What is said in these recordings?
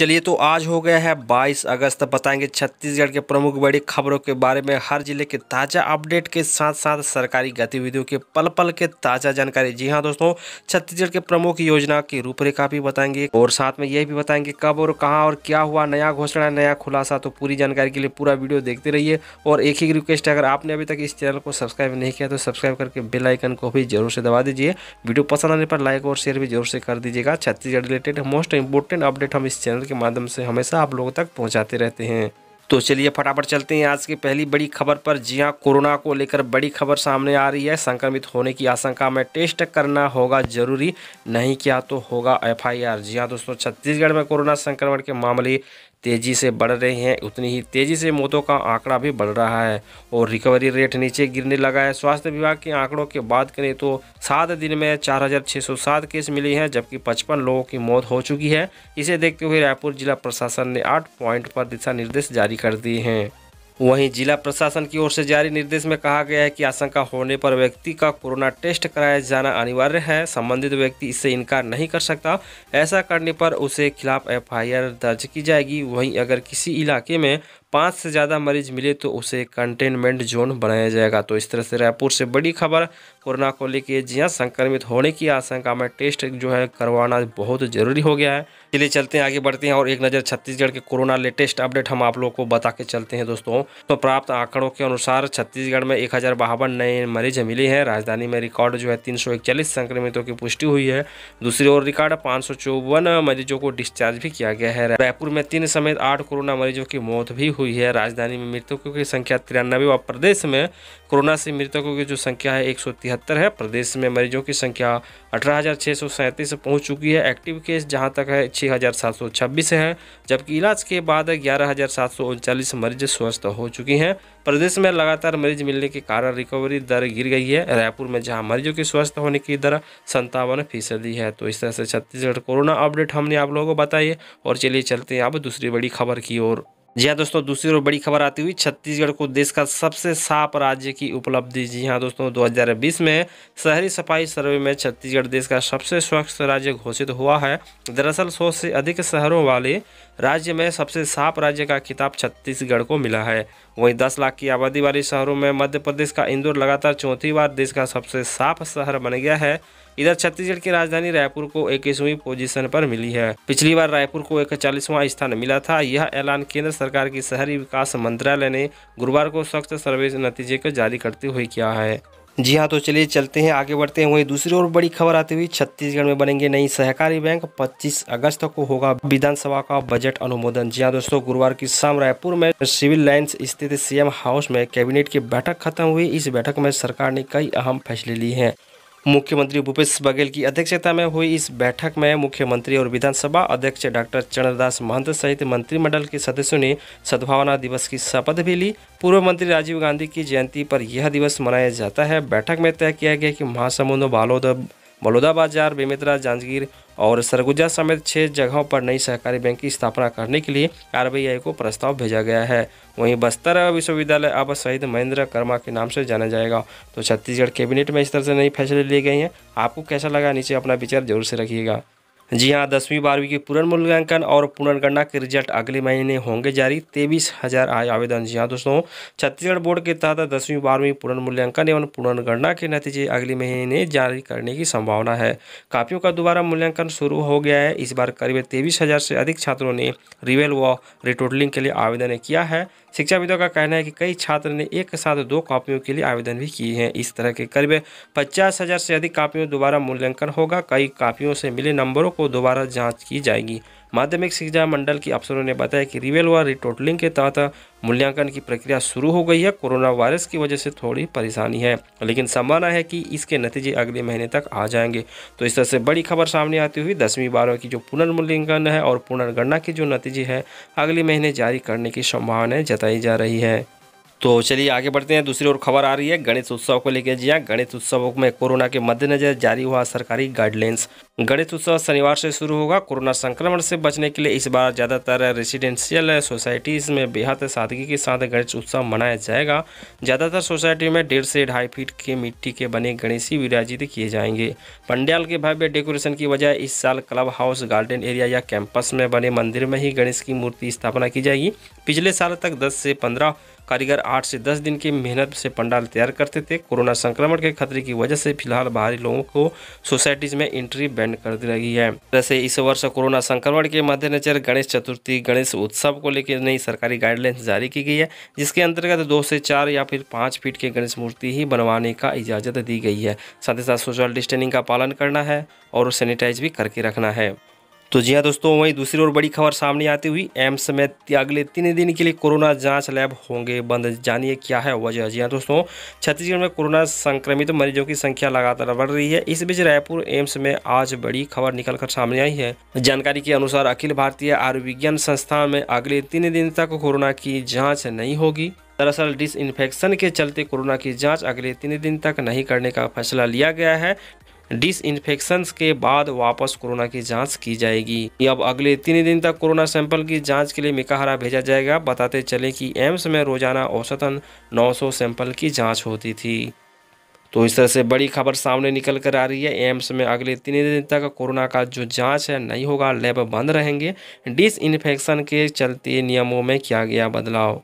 चलिए तो आज हो गया है 22 अगस्त। बताएंगे छत्तीसगढ़ के प्रमुख बड़ी खबरों के बारे में, हर जिले के ताज़ा अपडेट के साथ साथ सरकारी गतिविधियों के पल पल के ताज़ा जानकारी। जी हाँ दोस्तों, छत्तीसगढ़ के प्रमुख योजना की रूपरेखा भी बताएंगे और साथ में यह भी बताएंगे कब और कहां और क्या हुआ, नया घोषणा, नया खुलासा। तो पूरी जानकारी के लिए पूरा वीडियो देखते रहिए। और एक ही रिक्वेस्ट है, अगर आपने अभी तक इस चैनल को सब्सक्राइब नहीं किया तो सब्सक्राइब करके बेल आइकन को भी जरूर से दबा दीजिए। वीडियो पसंद आने पर लाइक और शेयर भी जरूर से कर दीजिएगा। Chhattisgarh related most important update हम इस चैनल के माध्यम से हमेशा आप लोगों तक पहुंचाते रहते हैं। तो चलिए फटाफट चलते हैं आज की पहली बड़ी खबर पर। जी हां, कोरोना को लेकर बड़ी खबर सामने आ रही है। संक्रमित होने की आशंका में टेस्ट करना होगा जरूरी, नहीं किया तो होगा एफआईआर। जी हां दोस्तों, छत्तीसगढ़ में कोरोना संक्रमण के मामले तेजी से बढ़ रहे हैं, उतनी ही तेजी से मौतों का आंकड़ा भी बढ़ रहा है और रिकवरी रेट नीचे गिरने लगा है। स्वास्थ्य विभाग के आंकड़ों की बात करें तो 7 दिन में 4607 केस मिले हैं, जबकि 55 लोगों की मौत हो चुकी है। इसे देखते हुए रायपुर जिला प्रशासन ने 8 पॉइंट पर दिशा निर्देश जारी कर दिए हैं। वहीं जिला प्रशासन की ओर से जारी निर्देश में कहा गया है कि आशंका होने पर व्यक्ति का कोरोना टेस्ट कराया जाना अनिवार्य है। संबंधित व्यक्ति इससे इनकार नहीं कर सकता। ऐसा करने पर उसे खिलाफ एफआईआर दर्ज की जाएगी। वहीं अगर किसी इलाके में 5 से ज़्यादा मरीज मिले तो उसे कंटेनमेंट जोन बनाया जाएगा। तो इस तरह से रायपुर से बड़ी खबर कोरोना को लेकर। जी हाँ, संक्रमित होने की आशंका में टेस्ट जो है करवाना बहुत ज़रूरी हो गया है। चलिए चलते हैं, आगे बढ़ते हैं और एक नज़र छत्तीसगढ़ के कोरोना लेटेस्ट अपडेट हम आप लोगों को बता के चलते हैं दोस्तों। तो प्राप्त आंकड़ों के अनुसार छत्तीसगढ़ में 1052 नए मरीज मिले हैं। राजधानी में रिकॉर्ड जो है 341 संक्रमितों की पुष्टि हुई है। दूसरी ओर रिकॉर्ड 554 मरीजों को डिस्चार्ज भी किया गया है। रायपुर में 3 समेत 8 कोरोना मरीजों की मौत भी हुई है। राजधानी में मृतकों की संख्या 93 और प्रदेश में कोरोना से मृतकों की जो संख्या है 173 है। प्रदेश में मरीजों की संख्या 18,637 पहुंच चुकी है। एक्टिव केस जहां तक है 6,726 है, जबकि इलाज के बाद 11,739 मरीज स्वस्थ हो चुकी हैं। प्रदेश में लगातार मरीज मिलने के कारण रिकवरी दर गिर गई है। रायपुर में जहां मरीजों के स्वस्थ होने की दर 57% है। तो इस तरह से छत्तीसगढ़ कोरोना अपडेट हमने आप लोगों को बताई। और चलिए चलते हैं अब दूसरी बड़ी खबर की ओर। जी हाँ दोस्तों, दूसरी ओर बड़ी खबर आती हुई छत्तीसगढ़ को देश का सबसे साफ राज्य की उपलब्धि। जी हाँ दोस्तों, 2020 में शहरी सफाई सर्वे में छत्तीसगढ़ देश का सबसे स्वच्छ राज्य घोषित हुआ है। दरअसल 100 से अधिक शहरों वाले राज्य में सबसे साफ राज्य का खिताब छत्तीसगढ़ को मिला है। वहीं 10 लाख की आबादी वाले शहरों में मध्य प्रदेश का इंदौर लगातार चौथी बार देश का सबसे साफ शहर बन गया है। इधर छत्तीसगढ़ की राजधानी रायपुर को 21वीं पोजीशन पर मिली है। पिछली बार रायपुर को 41वां स्थान मिला था। यह ऐलान केंद्र सरकार की शहरी विकास मंत्रालय ने गुरुवार को स्वच्छ सर्वे नतीजे को जारी करते हुए किया है। जी हाँ, तो चलिए चलते हैं, आगे बढ़ते हैं। वहीं दूसरी ओर बड़ी खबर आती हुई छत्तीसगढ़ में बनेंगे नई सहकारी बैंक। 25 अगस्त को होगा विधानसभा का बजट अनुमोदन। जी हाँ दोस्तों, गुरुवार की शाम रायपुर में सिविल लाइन्स स्थित सीएम हाउस में कैबिनेट की बैठक खत्म हुई। इस बैठक में सरकार ने कई अहम फैसले लिए हैं। मुख्यमंत्री भूपेश बघेल की अध्यक्षता में हुई इस बैठक में मुख्यमंत्री और विधानसभा अध्यक्ष डॉक्टर चरणदास महंत सहित मंत्रिमंडल के सदस्यों ने सद्भावना दिवस की शपथ भी ली। पूर्व मंत्री राजीव गांधी की जयंती पर यह दिवस मनाया जाता है। बैठक में तय किया गया कि महासमुंद, बलौदाबाजार, बेमेतरा, जांजगीर और सरगुजा समेत 6 जगहों पर नई सहकारी बैंक की स्थापना करने के लिए आरबीआई को प्रस्ताव भेजा गया है। वहीं बस्तर विश्वविद्यालय अब शहीद महेंद्र कर्मा के नाम से जाना जाएगा। तो छत्तीसगढ़ कैबिनेट में इस तरह से नए फैसले लिए गए हैं। आपको कैसा लगा, नीचे अपना विचार जरूर से रखिएगा। जी हाँ, 10वीं 12वीं की पुनर्मूल्यांकन और पुनर्गणना के रिजल्ट अगले महीने होंगे जारी। 23,000 आए आवेदन। जी हाँ दोस्तों, छत्तीसगढ़ बोर्ड के तहत 10वीं 12वीं पुनर्मूल्यांकन एवं पुनर्गणना के नतीजे अगले महीने जारी करने की संभावना है। कापियों का दोबारा मूल्यांकन शुरू हो गया है। इस बार करीब 23,000 से अधिक छात्रों ने रिवेल व रिटोटलिंग के लिए आवेदन किया है। शिक्षाविदों का कहना है कि कई छात्र ने एक साथ 2 कॉपियों के लिए आवेदन भी किए हैं। इस तरह के करीब 50,000 से अधिक कॉपियों दोबारा मूल्यांकन होगा। कई कॉपियों से मिले नंबरों को दोबारा जांच की जाएगी। माध्यमिक शिक्षा मंडल के अफसरों ने बताया कि रिवेल व रिटोटलिंग के तहत मूल्यांकन की प्रक्रिया शुरू हो गई है। कोरोना वायरस की वजह से थोड़ी परेशानी है, लेकिन संभावना है कि इसके नतीजे अगले महीने तक आ जाएंगे। तो इस तरह से बड़ी खबर सामने आती हुई 10वीं 12वीं की जो पुनर्मूल्यांकन है और पुनर्गणना के जो नतीजे हैं अगले महीने जारी करने की संभावना जताई जा रही है। तो चलिए आगे बढ़ते हैं। दूसरी ओर खबर आ रही है गणेश उत्सव को लेकर। जी हाँ, गणेश उत्सव में कोरोना के मद्देनजर जारी हुआ सरकारी गाइडलाइंस। गणेश उत्सव शनिवार से शुरू होगा। कोरोना संक्रमण से बचने के लिए इस बार ज़्यादातर रेसिडेंशियल सोसाइटीज़ में बेहद सादगी के साथ गणेश उत्सव मनाया जाएगा। ज़्यादातर सोसाइटी में 1.5 से 2.5 फीट के मिट्टी के बने गणेश ही विराजित किए जाएंगे। पंडाल के भव्य डेकोरेशन की बजाय इस साल क्लब हाउस, गार्डन एरिया या कैंपस में बने मंदिर में ही गणेश की मूर्ति स्थापना की जाएगी। पिछले साल तक 10 से 15 कारीगर 8 से 10 दिन की मेहनत से पंडाल तैयार करते थे। कोरोना संक्रमण के खतरे की वजह से फिलहाल बाहरी लोगों को सोसाइटीज में एंट्री बैन कर दी गई है। वैसे इस वर्ष कोरोना संक्रमण के मद्देनजर गणेश चतुर्थी, गणेश उत्सव को लेकर नई सरकारी गाइडलाइंस जारी की गई है, जिसके अंतर्गत 2 से 4 या फिर 5 फीट के गणेश मूर्ति ही बनवाने का इजाज़त दी गई है। साथ ही साथ सोशल डिस्टेंसिंग का पालन करना है और सैनिटाइज भी करके रखना है। तो जी हाँ दोस्तों, वहीं दूसरी ओर बड़ी खबर सामने आती हुई एम्स में अगले 3 दिन के लिए कोरोना जांच लैब होंगे बंद। जानिए क्या है वजह। जी हाँ दोस्तों, छत्तीसगढ़ में कोरोना संक्रमित मरीजों की संख्या लगातार बढ़ रही है। इस बीच रायपुर एम्स में आज बड़ी खबर निकलकर सामने आई है। जानकारी के अनुसार अखिल भारतीय आयुर्विज्ञान संस्थान में अगले 3 दिन तक कोरोना की जाँच नहीं होगी। दरअसल डिसइंफेक्शन के चलते कोरोना की जांच अगले 3 दिन तक नहीं करने का फैसला लिया गया है। डिसइंफेक्शन के बाद वापस कोरोना की जांच की जाएगी। अब अगले 3 दिन तक कोरोना सैंपल की जांच के लिए मेकाहारा भेजा जाएगा। बताते चले कि एम्स में रोजाना औसतन 900 सैंपल की जांच होती थी। तो इस तरह से बड़ी खबर सामने निकल कर आ रही है। एम्स में अगले 3 दिन तक कोरोना का जो जांच है नहीं होगा, लैब बंद रहेंगे। डिसइंफेक्शन के चलते नियमों में किया गया बदलाव।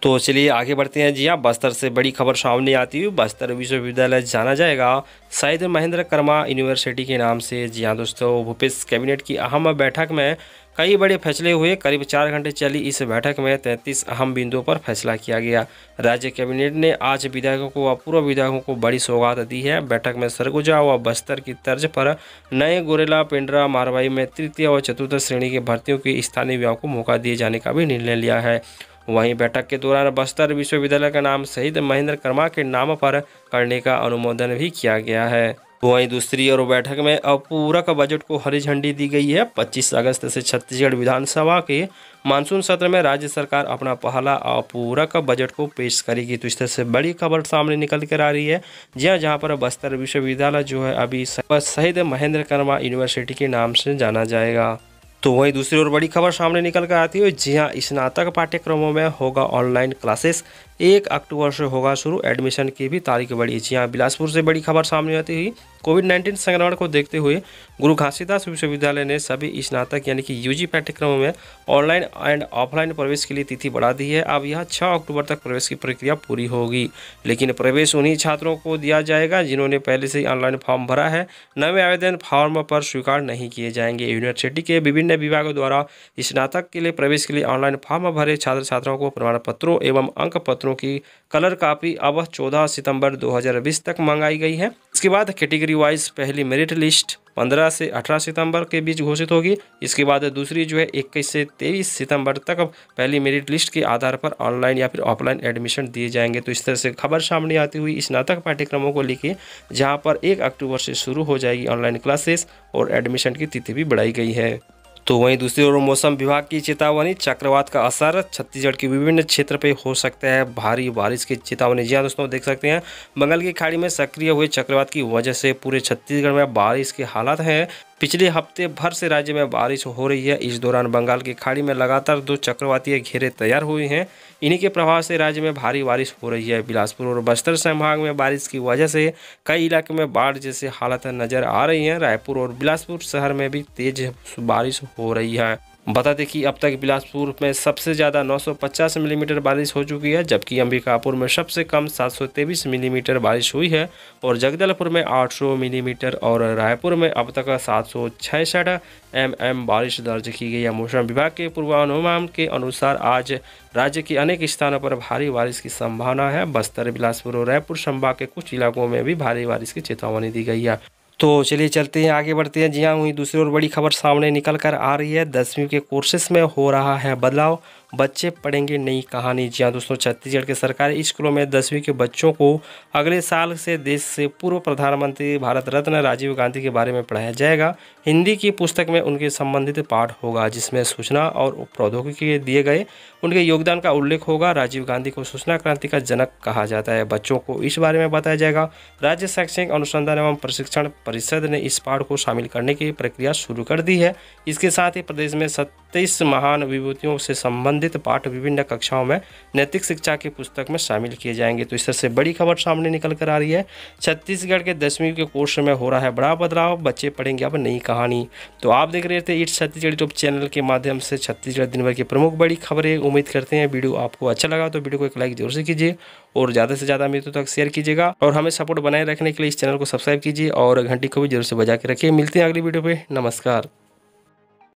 तो चलिए आगे बढ़ते हैं। जी हाँ, बस्तर से बड़ी खबर सामने आती हुई बस्तर विश्वविद्यालय जाना जाएगा शहीद महेंद्र कर्मा यूनिवर्सिटी के नाम से। जी हाँ दोस्तों, भूपेश कैबिनेट की अहम बैठक में कई बड़े फैसले हुए। करीब 4 घंटे चली इस बैठक में 33 अहम बिंदुओं पर फैसला किया गया। राज्य कैबिनेट ने आज विधायकों को व पूर्व विधायकों को बड़ी सौगात दी है। बैठक में सरगुजा व बस्तर की तर्ज पर नए गोरेला, पेंड्रा, मारवाई में तृतीय व चतुर्थ श्रेणी के भर्तियों की स्थानीय विभागों को मौका दिए जाने का भी निर्णय लिया है। वहीं बैठक के दौरान बस्तर विश्वविद्यालय का नाम शहीद महेंद्र कर्मा के नाम पर करने का अनुमोदन भी किया गया है। वहीं दूसरी ओर बैठक में अपूरक बजट को हरी झंडी दी गई है। 25 अगस्त से छत्तीसगढ़ विधानसभा के मानसून सत्र में राज्य सरकार अपना पहला अपूरक बजट को पेश करेगी। तो इस तरह से बड़ी खबर सामने निकल कर आ रही है। जहाँ पर बस्तर विश्वविद्यालय जो है अभी शहीद महेंद्र कर्मा यूनिवर्सिटी के नाम से जाना जाएगा। तो वहीं दूसरी ओर बड़ी खबर सामने निकल कर आती है। जी हाँ, स्नातक पाठ्यक्रमों में होगा ऑनलाइन क्लासेस। 1 अक्टूबर से होगा शुरू। एडमिशन की भी तारीख बढ़ी। जी हाँ, बिलासपुर से बड़ी खबर सामने आती हुई कोविड-19 संक्रमण को देखते हुए गुरु घासीदास विश्वविद्यालय ने सभी स्नातक यानी कि यूजी पाठ्यक्रमों में ऑनलाइन एंड ऑफलाइन प्रवेश के लिए तिथि बढ़ा दी है। अब यह 6 अक्टूबर तक प्रवेश की प्रक्रिया पूरी होगी, लेकिन प्रवेश उन्हीं छात्रों को दिया जाएगा जिन्होंने पहले से ही ऑनलाइन फॉर्म भरा है। नए आवेदन फॉर्म पर स्वीकार नहीं किए जाएंगे। यूनिवर्सिटी के विभिन्न विभागों द्वारा स्नातक के लिए प्रवेश के लिए ऑनलाइन फॉर्म भरे छात्र छात्राओं को प्रमाण पत्रों एवं अंक पत्रों की कलर कापी अब 14 सितंबर 2020 तक मंगाई गई है। इसके बाद कैटेगरी वाइज पहली मेरिट लिस्ट 15 से 18 सितंबर के बीच घोषित होगी। इसके बाद दूसरी जो है 21 से 23 सितंबर तक पहली मेरिट लिस्ट के आधार पर ऑनलाइन या फिर ऑफलाइन एडमिशन दिए जाएंगे। तो इस तरह से खबर सामने आती हुई स्नातक पाठ्यक्रमों को लेकर, जहां पर 1 अक्टूबर से शुरू हो जाएगी ऑनलाइन क्लासेस और एडमिशन की तिथि भी बढ़ाई गई है। तो वहीं दूसरी ओर मौसम विभाग की चेतावनी। चक्रवात का असर छत्तीसगढ़ के विभिन्न क्षेत्र पे हो सकता है भारी बारिश की चेतावनी। जी हाँ दोस्तों, देख सकते हैं बंगाल की खाड़ी में सक्रिय हुए चक्रवात की वजह से पूरे छत्तीसगढ़ में बारिश के हालात हैं। पिछले हफ्ते भर से राज्य में बारिश हो रही है। इस दौरान बंगाल की खाड़ी में लगातार 2 चक्रवातीय घेरे तैयार हुए हैं। इन्हीं के प्रभाव से राज्य में भारी बारिश हो रही है। बिलासपुर और बस्तर संभाग में बारिश की वजह से कई इलाकों में बाढ़ जैसे हालत नजर आ रही हैं। रायपुर और बिलासपुर शहर में भी तेज बारिश हो रही है। बता दें कि अब तक बिलासपुर में सबसे ज़्यादा 950 मिलीमीटर बारिश हो चुकी है, जबकि अंबिकापुर में सबसे कम 723 मिलीमीटर बारिश हुई है और जगदलपुर में 800 मिलीमीटर और रायपुर में अब तक 766 mm बारिश दर्ज की गई है। मौसम विभाग के पूर्वानुमान के अनुसार आज राज्य के अनेक स्थानों पर भारी बारिश की संभावना है। बस्तर, बिलासपुर और रायपुर संभाग के कुछ इलाकों में भी भारी बारिश की चेतावनी दी गई है। तो चलिए चलते हैं, आगे बढ़ते हैं। जी हाँ, वहीं दूसरी ओर बड़ी खबर सामने निकल कर आ रही है। 10वीं के कोर्सेस में हो रहा है बदलाव। बच्चे पढ़ेंगे नई कहानी। जी हाँ दोस्तों, छत्तीसगढ़ के सरकारी स्कूलों में 10वीं के बच्चों को अगले साल से देश से पूर्व प्रधानमंत्री भारत रत्न राजीव गांधी के बारे में पढ़ाया जाएगा। हिंदी की पुस्तक में उनके संबंधित पाठ होगा, जिसमें सूचना और प्रौद्योगिकी के दिए गए उनके योगदान का उल्लेख होगा। राजीव गांधी को सूचना क्रांति का जनक कहा जाता है। बच्चों को इस बारे में बताया जाएगा। राज्य शैक्षणिक अनुसंधान एवं प्रशिक्षण परिषद ने इस पाठ को शामिल करने की प्रक्रिया शुरू कर दी है। इसके साथ ही प्रदेश में 27 महान विभूतियों से संबंधित पाठ विभिन्न कक्षाओं में नैतिक शिक्षा की पुस्तक में शामिल किए जाएंगे। तो इस तरह से बड़ी खबर सामने निकल कर आ रही है। छत्तीसगढ़ के 10वीं के कोर्स में हो रहा है बड़ा बदलाव, बच्चे पढ़ेंगे अब नई कहानी। तो आप देख रहे थे इट्स छत्तीसगढ़ यूट्यूब चैनल के माध्यम से छत्तीसगढ़ दिन भर की प्रमुख बड़ी खबरें। उम्मीद करते हैं वीडियो आपको अच्छा लगा तो वीडियो को एक लाइक जरूर से कीजिए और ज़्यादा से ज़्यादा मित्रों तक शेयर कीजिएगा और हमें सपोर्ट बनाए रखने के लिए इस चैनल को सब्सक्राइब कीजिए और घंटी को भी जरूर से बजा के रखिए। मिलते हैं अगली वीडियो पे। नमस्कार।